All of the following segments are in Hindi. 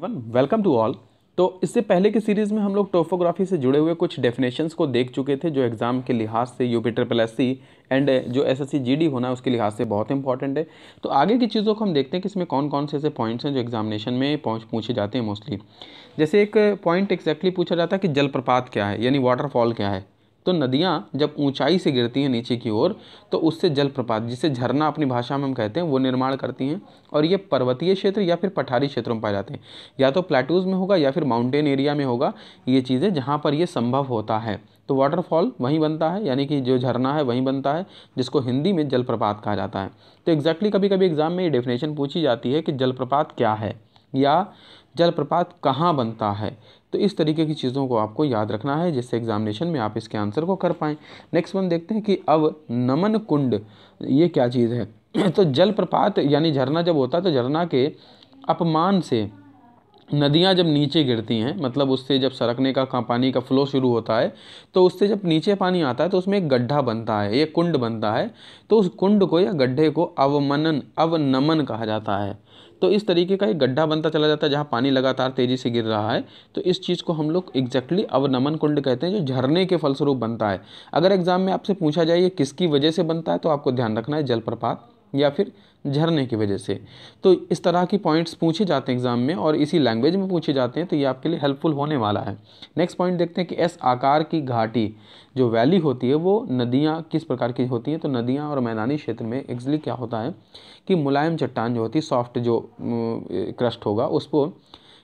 Welcome to all. तो इससे पहले की सीरीज़ में हम लोग टोपोग्राफी से जुड़े हुए कुछ डेफिनेशंस को देख चुके थे, जो एग्ज़ाम के लिहाज से यूपी एंड जो एसएससी जीडी होना है उसके लिहाज से बहुत इंपॉर्टेंट है। तो आगे की चीज़ों को हम देखते हैं कि इसमें कौन कौन से ऐसे पॉइंट्स हैं जो एग्जामिनेशन में पूछे जाते हैं मोस्टली। जैसे एक पॉइंट एग्जैक्टली पूछा जाता है कि जलप्रपात क्या है, यानी वाटरफॉल क्या है। तो नदियाँ जब ऊंचाई से गिरती हैं नीचे की ओर तो उससे जलप्रपात, जिसे झरना अपनी भाषा में हम कहते हैं, वो निर्माण करती हैं। और ये पर्वतीय क्षेत्र या फिर पठारी क्षेत्रों में पाए जाते हैं, या तो प्लेटूज़ में होगा या फिर माउंटेन एरिया में होगा। ये चीज़ें जहाँ पर ये संभव होता है तो वाटरफॉल वहीं बनता है, यानी कि जो झरना है वहीं बनता है, जिसको हिंदी में जलप्रपात कहा जाता है। तो एग्जैक्टली कभी कभी एग्जाम में ये डेफिनेशन पूछी जाती है कि जलप्रपात क्या है या जलप्रपात कहाँ बनता है। तो इस तरीके की चीज़ों को आपको याद रखना है, जिससे एग्जामिनेशन में आप इसके आंसर को कर पाएँ। नेक्स्ट वन देखते हैं कि अवनमन कुंड ये क्या चीज़ है। तो जलप्रपात यानी झरना जब होता है तो झरना के अपमान से नदियाँ जब नीचे गिरती हैं, मतलब उससे जब सरकने का पानी का फ्लो शुरू होता है, तो उससे जब नीचे पानी आता है तो उसमें एक गड्ढा बनता है, एक कुंड बनता है। तो उस कुंड को या गड्ढे को अवनमन कहा जाता है। तो इस तरीके का एक गड्ढा बनता चला जाता है जहाँ पानी लगातार तेज़ी से गिर रहा है। तो इस चीज़ को हम लोग एग्जैक्टली अवनमन कुंड कहते हैं, जो झरने के फलस्वरूप बनता है। अगर एग्जाम में आपसे पूछा जाए ये किसकी वजह से बनता है, तो आपको ध्यान रखना है जलप्रपात या फिर झरने की वजह से। तो इस तरह की पॉइंट्स पूछे जाते हैं एग्जाम में और इसी लैंग्वेज में पूछे जाते हैं, तो ये आपके लिए हेल्पफुल होने वाला है। नेक्स्ट पॉइंट देखते हैं कि एस आकार की घाटी जो वैली होती है वो नदियाँ किस प्रकार की होती हैं। तो नदियाँ और मैदानी क्षेत्र में एक्चुअली क्या होता है कि मुलायम चट्टान जो होती है, सॉफ्ट जो क्रस्ट होगा, उसको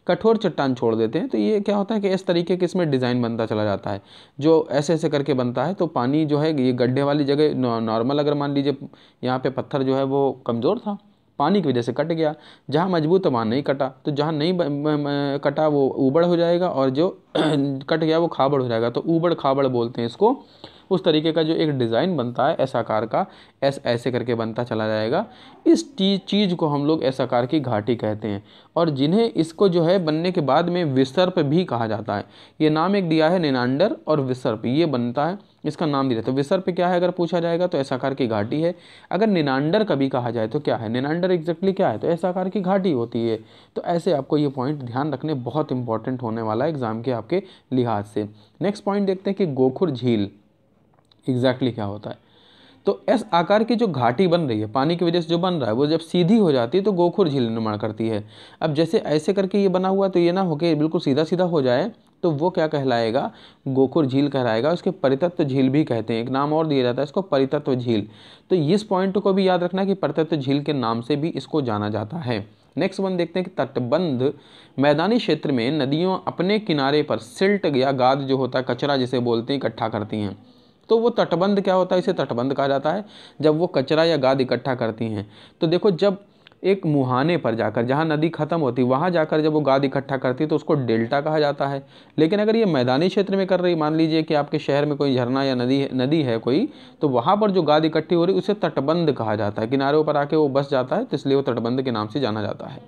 कठोर चट्टान छोड़ देते हैं। तो ये क्या होता है कि इस तरीके के इसमें डिज़ाइन बनता चला जाता है, जो ऐसे ऐसे करके बनता है। तो पानी जो है ये गड्ढे वाली जगह नॉर्मल, अगर मान लीजिए यहाँ पे पत्थर जो है वो कमज़ोर था, पानी की वजह से कट गया। जहाँ मजबूत है वहाँ नहीं कटा, तो जहाँ नहीं कटा वो ऊबड़ हो जाएगा, और जो कट गया वो खाबड़ हो जाएगा। तो ऊबड़ खाबड़ बोलते हैं इसको। उस तरीके का जो एक डिज़ाइन बनता है एस आकार का, ऐसे करके बनता चला जाएगा। इस चीज़ को हम लोग एस आकार की घाटी कहते हैं। और जिन्हें इसको जो है बनने के बाद में विसर्प भी कहा जाता है। ये नाम एक दिया है निनांडर और विसर्प, ये बनता है, इसका नाम दिया। तो विसर्प क्या है अगर पूछा जाएगा तो एस आकार की घाटी है। अगर निनांडर कभी कहा जाए तो क्या है, निनांडर एग्जैक्टली क्या है, तो एस आकार की घाटी होती है। तो ऐसे आपको ये पॉइंट ध्यान रखने बहुत इंपॉर्टेंट होने वाला है एग्जाम के आपके लिहाज से। नेक्स्ट पॉइंट देखते हैं कि गोखुर झील एग्जैक्टली क्या होता है। तो एस आकार की जो घाटी बन रही है पानी की वजह से जो बन रहा है, वो जब सीधी हो जाती है तो गोखुर झील निर्माण करती है। अब जैसे ऐसे करके ये बना हुआ, तो ये ना हो कि बिल्कुल सीधा सीधा हो जाए, तो वो क्या कहलाएगा, गोखुर झील कहलाएगा। उसके परितत्व झील भी कहते हैं, एक नाम और दिया जाता है इसको, परितत्व झील। तो इस पॉइंट को भी याद रखना कि परितत्व झील के नाम से भी इसको जाना जाता है। नेक्स्ट वन देखते हैं कि तटबंध मैदानी क्षेत्र में नदियों अपने किनारे पर सिल्ट या गाद जो होता है, कचरा जिसे बोलते हैं, इकट्ठा करती हैं। तो वो तटबंध क्या होता है, इसे तटबंध कहा जाता है जब वो कचरा या गाद इकट्ठा करती हैं। तो देखो, जब एक मुहाने पर जाकर, जहाँ नदी खत्म होती है वहाँ जाकर जब वो गाद इकट्ठा करती है तो उसको डेल्टा कहा जाता है। लेकिन अगर ये मैदानी क्षेत्र में कर रही, मान लीजिए कि आपके शहर में कोई झरना या नदी है कोई, तो वहाँ पर जो गाद इकट्ठी हो रही है उसे तटबंध कहा जाता है। किनारों पर आके वो बस जाता है, तो इसलिए वो तटबंध के नाम से जाना जाता है।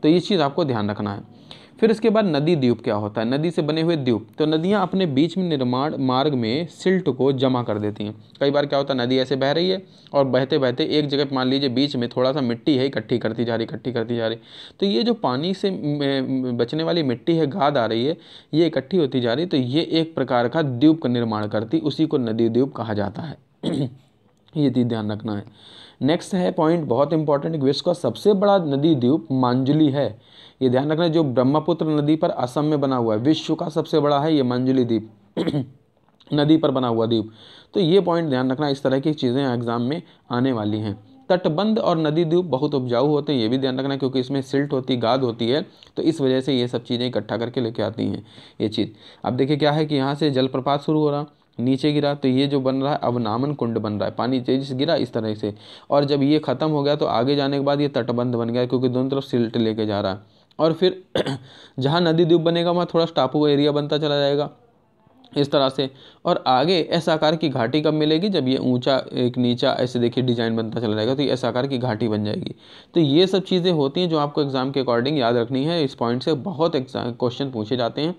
तो ये चीज़ आपको ध्यान रखना है। फिर इसके बाद नदी द्वीप क्या होता है, नदी से बने हुए द्वीप। तो नदियाँ अपने बीच में निर्माण मार्ग में सिल्ट को जमा कर देती हैं। कई बार क्या होता है, नदी ऐसे बह रही है और बहते बहते एक जगह मान लीजिए बीच में थोड़ा सा मिट्टी है, इकट्ठी करती जा रही। तो ये जो पानी से बचने वाली मिट्टी है, गाद आ रही है, ये इकट्ठी होती जा रही, तो ये एक प्रकार का द्वीप का निर्माण करती, उसी को नदी द्वीप कहा जाता है। ये चीज़ ध्यान रखना है। नेक्स्ट है पॉइंट बहुत इंपॉर्टेंट, विश्व का सबसे बड़ा नदी द्वीप मांजुली है। ये ध्यान रखना है, जो ब्रह्मपुत्र नदी पर असम में बना हुआ है, विश्व का सबसे बड़ा है ये मांजुली द्वीप। नदी पर बना हुआ द्वीप। तो ये पॉइंट ध्यान रखना, इस तरह की चीज़ें एग्जाम में आने वाली हैं। तटबंध और नदी द्वीप बहुत उपजाऊ होते हैं, ये भी ध्यान रखना, क्योंकि इसमें सिल्ट होती, गाद होती है, तो इस वजह से ये सब चीज़ें इकट्ठा करके लेके आती हैं ये चीज़। अब देखिए क्या है कि यहाँ से जलप्रपात शुरू हो रहा, नीचे गिरा, तो ये जो बन रहा है अवनामन कुंड बन रहा है, पानी तेजी से गिरा इस तरह से, और जब ये खत्म हो गया तो आगे जाने के बाद ये तटबंध बन गया, क्योंकि दोनों तरफ सिल्ट लेके जा रहा है। और फिर जहाँ नदी द्वीप बनेगा वहाँ थोड़ा टापू एरिया बनता चला जाएगा इस तरह से। और आगे एस आकार की घाटी कब मिलेगी, जब ये ऊंचा एक नीचा ऐसे देखिए डिजाइन बनता चला जाएगा, तो ये एस आकार की घाटी बन जाएगी। तो ये सब चीज़ें होती हैं जो आपको एग्जाम के अकॉर्डिंग याद रखनी है। इस पॉइंट से बहुत क्वेश्चन पूछे जाते हैं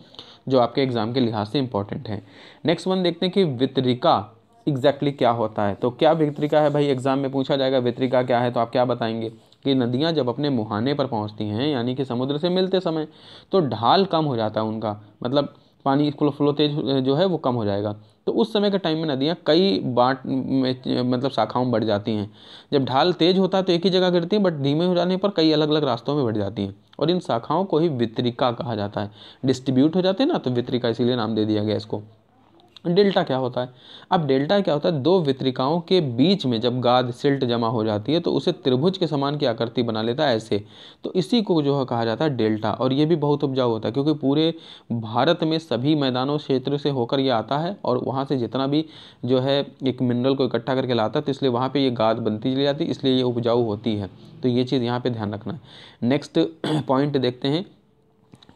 जो आपके एग्जाम के लिहाज से इंपॉर्टेंट है। नेक्स्ट वन देखते हैं कि वितरिका एग्जैक्टली क्या होता है। तो क्या वितरिका है भाई, एग्जाम में पूछा जाएगा वितरिका क्या है, तो आप क्या बताएंगे। कि नदियाँ जब अपने मुहाने पर पहुँचती हैं, यानी कि समुद्र से मिलते समय, तो ढाल कम हो जाता है उनका, मतलब पानी फ्लो तेज जो है वो कम हो जाएगा। तो उस समय के टाइम में नदियाँ कई बाट में मतलब शाखाओं में बढ़ जाती हैं। जब ढाल तेज होता है तो एक ही जगह गिरती है, बट धीमे हो जाने पर कई अलग अलग रास्तों में बढ़ जाती हैं, और इन शाखाओं को ही वितरिका कहा जाता है। डिस्ट्रीब्यूट हो जाते हैं ना, तो वितरिका इसीलिए नाम दे दिया गया इसको। डेल्टा क्या होता है? अब डेल्टा क्या होता है, दो वितरिकाओं के बीच में जब गाद सिल्ट जमा हो जाती है तो उसे त्रिभुज के समान की आकृति बना लेता है ऐसे, तो इसी को जो है कहा जाता है डेल्टा। और ये भी बहुत उपजाऊ होता है, क्योंकि पूरे भारत में सभी मैदानों क्षेत्र से होकर ये आता है, और वहाँ से जितना भी जो है एक मिनरल को इकट्ठा करके लाता है, तो इसलिए वहाँ पर ये गाद बनती चली जाती है, इसलिए ये उपजाऊ होती है। तो ये चीज़ यहाँ पर ध्यान रखना है। नेक्स्ट पॉइंट देखते हैं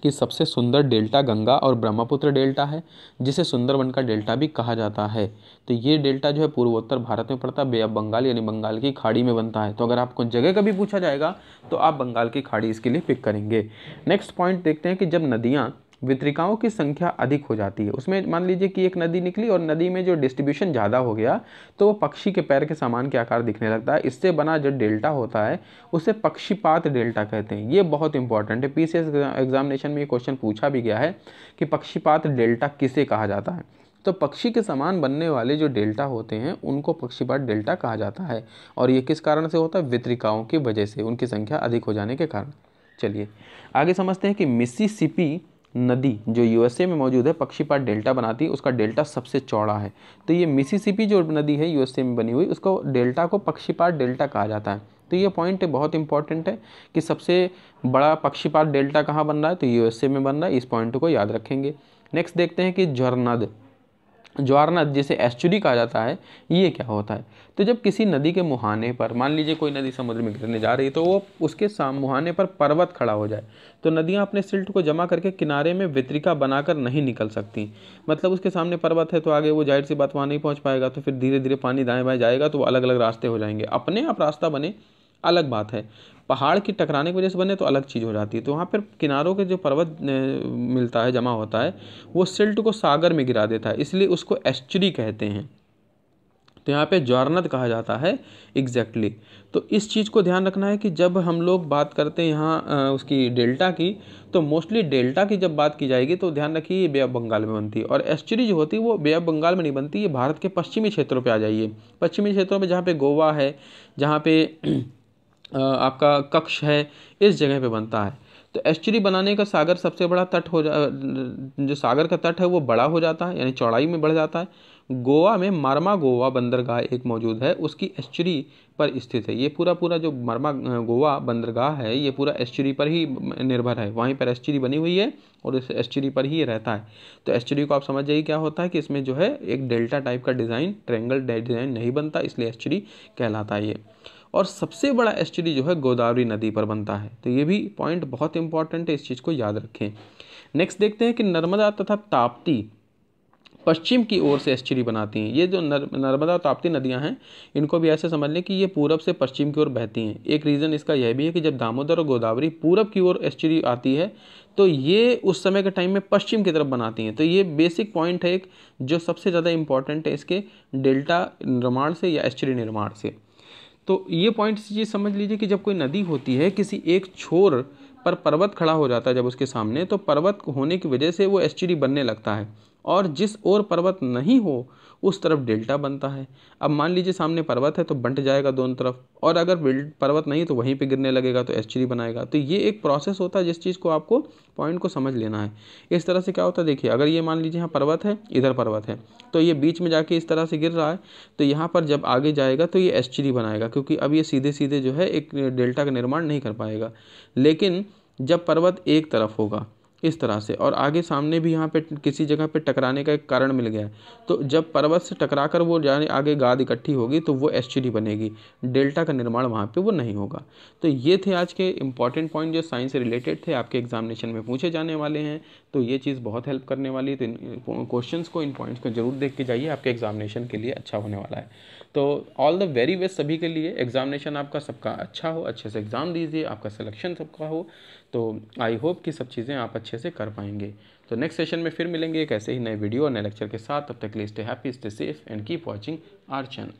कि सबसे सुंदर डेल्टा गंगा और ब्रह्मपुत्र डेल्टा है, जिसे सुंदरबन का डेल्टा भी कहा जाता है। तो ये डेल्टा जो है पूर्वोत्तर भारत में पड़ता है, बे ऑफ बंगाल यानी बंगाल की खाड़ी में बनता है। तो अगर आपको जगह कभी पूछा जाएगा तो आप बंगाल की खाड़ी इसके लिए पिक करेंगे। नेक्स्ट पॉइंट देखते हैं कि जब नदियाँ वितरिकाओं की संख्या अधिक हो जाती है, उसमें मान लीजिए कि एक नदी निकली और नदी में जो डिस्ट्रीब्यूशन ज़्यादा हो गया, तो वो पक्षी के पैर के समान के आकार दिखने लगता है। इससे बना जो डेल्टा होता है उसे पक्षीपात डेल्टा कहते हैं। ये बहुत इंपॉर्टेंट है, पीसीएस एग्जामिनेशन में ये क्वेश्चन पूछा भी गया है कि पक्षीपात डेल्टा किसे कहा जाता है। तो पक्षी के समान बनने वाले जो डेल्टा होते हैं उनको पक्षीपात डेल्टा कहा जाता है, और ये किस कारण से होता है? वितरिकाओं की वजह से, उनकी संख्या अधिक हो जाने के कारण। चलिए आगे समझते हैं कि मिसिसिपी नदी जो यूएसए में मौजूद है पक्षीपात डेल्टा बनाती है, उसका डेल्टा सबसे चौड़ा है। तो ये मिसिसिपी जो नदी है यूएसए में बनी हुई, उसको डेल्टा को पक्षीपात डेल्टा कहा जाता है। तो ये पॉइंट बहुत इंपॉर्टेंट है कि सबसे बड़ा पक्षीपात डेल्टा कहाँ बन रहा है, तो यूएसए में बन रहा है। इस पॉइंट को याद रखेंगे। नेक्स्ट देखते हैं कि ज्वार नद जिसे एस्चुरी कहा जाता है, ये क्या होता है? तो जब किसी नदी के मुहाने पर, मान लीजिए कोई नदी समुद्र में गिरने जा रही है, तो वो उसके मुहाने पर पर्वत खड़ा हो जाए, तो नदियाँ अपने सिल्ट को जमा करके किनारे में वितरिका बनाकर नहीं निकल सकती। मतलब उसके सामने पर्वत है तो आगे वो जाहिर सी बात वहाँ नहीं पहुँच पाएगा, तो फिर धीरे धीरे पानी दाएँ बाएँ जाएगा, तो वो अलग अलग रास्ते हो जाएंगे। अपने आप रास्ता बने अलग बात है, पहाड़ की टकराने की वजह से बने तो अलग चीज़ हो जाती है। तो वहाँ पर किनारों के जो पर्वत मिलता है, जमा होता है, वो सिल्ट को सागर में गिरा देता है, इसलिए उसको एस्चुरी कहते हैं। तो यहाँ पे ज्वारनद कहा जाता है एग्जैक्टली। तो इस चीज़ को ध्यान रखना है कि जब हम लोग बात करते हैं यहाँ उसकी डेल्टा की, तो मोस्टली डेल्टा की जब बात की जाएगी तो ध्यान रखिए ये बे ऑफ बंगाल में बनती है, और एस्चुरी जो होती है वो बे ऑफ बंगाल में नहीं बनती, ये भारत के पश्चिमी क्षेत्रों पे आ जाइए। पश्चिमी क्षेत्रों में जहाँ पे गोवा है, जहाँ पे आपका कक्ष है, इस जगह पे बनता है। तो एस्चुरी बनाने का सागर सबसे बड़ा तट जो सागर का तट है वो बड़ा हो जाता है, यानी चौड़ाई में बढ़ जाता है। गोवा में मार्मा गोवा बंदरगाह एक मौजूद है, उसकी एस्चुरी पर स्थित है। ये पूरा जो मार्मा गोवा बंदरगाह है ये पूरा एस्चुरी पर ही निर्भर है, वहीं पर एस्चुरी बनी हुई है और इस एस्चुरी पर ही रहता है। तो एस्चुरी को आप समझ जाइए क्या होता है कि इसमें जो है एक डेल्टा टाइप का डिज़ाइन, ट्रायंगल डिज़ाइन नहीं बनता, इसलिए एस्चुरी कहलाता है ये। और सबसे बड़ा एस्चुरी जो है गोदावरी नदी पर बनता है। तो ये भी पॉइंट बहुत इंपॉर्टेंट है, इस चीज़ को याद रखें। नेक्स्ट देखते हैं कि नर्मदा तथा ताप्ती पश्चिम की ओर से एस्चुरी बनाती हैं। ये जो नर्मदा और ताप्ती नदियां हैं, इनको भी ऐसे समझ लें कि ये पूरब से पश्चिम की ओर बहती हैं। एक रीज़न इसका यह भी है कि जब दामोदर और गोदावरी पूरब की ओर एस्चुरी आती है तो ये उस समय के टाइम में पश्चिम की तरफ बनाती हैं। तो ये बेसिक पॉइंट है एक, जो सबसे ज़्यादा इंपॉर्टेंट है इसके डेल्टा निर्माण से या एस्चुरी निर्माण से। तो ये पॉइंट चीज़ समझ लीजिए कि जब कोई नदी होती है, किसी एक छोर पर पर्वत खड़ा हो जाता है जब उसके सामने, तो पर्वत होने की वजह से वो एस्चुरी बनने लगता है, और जिस ओर पर्वत नहीं हो उस तरफ डेल्टा बनता है। अब मान लीजिए सामने पर्वत है तो बंट जाएगा दोनों तरफ, और अगर पर्वत नहीं तो वहीं पे गिरने लगेगा तो एस्चुरी बनाएगा। तो ये एक प्रोसेस होता है जिस चीज़ को आपको पॉइंट को समझ लेना है। इस तरह से क्या होता है, देखिए अगर ये मान लीजिए यहाँ पर्वत है, इधर पर्वत है, तो ये बीच में जाके इस तरह से गिर रहा है, तो यहाँ पर जब आगे जाएगा तो ये एस्चुरी बनाएगा, क्योंकि अब ये सीधे सीधे जो है एक डेल्टा का निर्माण नहीं कर पाएगा। लेकिन जब पर्वत एक तरफ होगा इस तरह से, और आगे सामने भी यहाँ पे किसी जगह पे टकराने का एक कारण मिल गया है, तो जब पर्वत से टकराकर वो जाने आगे गाद इकट्ठी होगी तो वो एस्चुरी बनेगी, डेल्टा का निर्माण वहाँ पे वो नहीं होगा। तो ये थे आज के इंपॉर्टेंट पॉइंट जो साइंस से रिलेटेड थे, आपके एग्जामिनेशन में पूछे जाने वाले हैं। तो ये चीज़ बहुत हेल्प करने वाली है। तो इन क्वेश्चंस को, इन पॉइंट्स को जरूर देख के जाइए, आपके एग्जामिनेशन के लिए अच्छा होने वाला है। तो ऑल द वेरी बेस्ट सभी के लिए। एग्जामिनेशन आपका सबका अच्छा हो, अच्छे से एग्ज़ाम दीजिए, आपका सिलेक्शन सबका हो। तो आई होप कि सब चीज़ें आप अच्छे से कर पाएंगे। तो नेक्स्ट सेशन में फिर मिलेंगे एक ऐसे ही नए वीडियो और नए लेक्चर के साथ। तब तक के लिए stay happy, stay safe and keep watching our channel.